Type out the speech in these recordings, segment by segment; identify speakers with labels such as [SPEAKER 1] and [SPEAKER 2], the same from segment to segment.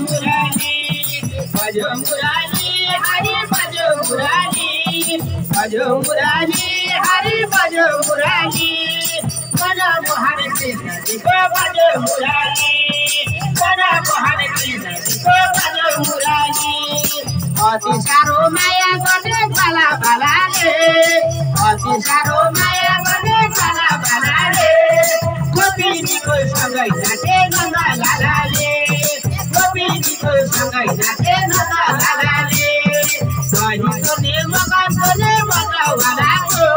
[SPEAKER 1] मुरारी भजो मुरारी हरि भजो मुरारी भजो मुरारी हरि भजो मुरारी बड़ा मोहन कृष्ण जी को भजो मुरारी बड़ा मोहन कृष्ण जी को भजो मुरारी अति सारो माया गर्ने बाला बालाले अति सारो माया गर्ने बाला बालाले गोपीजीको सँगै नाचे नन्द लालाले गोपीजीको सँगै नाचे नन्द लालाले दहीको ने मगन गरे मद्रवालाको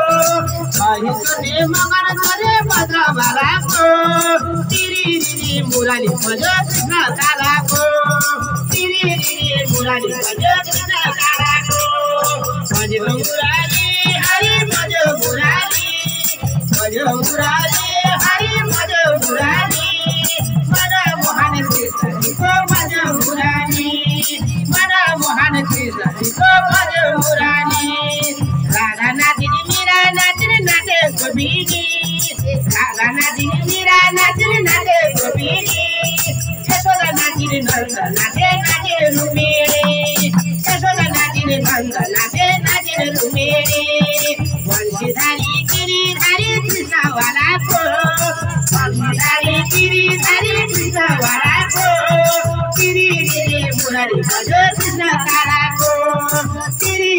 [SPEAKER 1] दहीको ने मगन गरे मद्रवालाको तिरी मुरारी भजो कृष्ण कालाको तिरी मुरारी भजो कृष्ण कालाको भजो मुरारी हरि भजो मुरारी भजो मुरारी हरि भजो मुरारी बड़ा मोहन कृष्ण जी को भजो मुरारी बड़ा मोहन कृष्ण जी को भजो मुरारी राधा नाचिनी मीरा नाचिनी नाचे गोपीजी राधा नाचिनी मीरा नाचिनी नाचे गोपीजी यशोदा नाचिनी नंद नाचे नाचे रुक्मिणी यशोदा नाचिनी नंद नाचे नाचे रुक्मिणी वंशीधारी गिरिधारी कृष्ण वालाको वंशीधारी गिरिधारी कृष्ण वालाको तिरी मुरारी भजो कृष्ण कालाको तिरी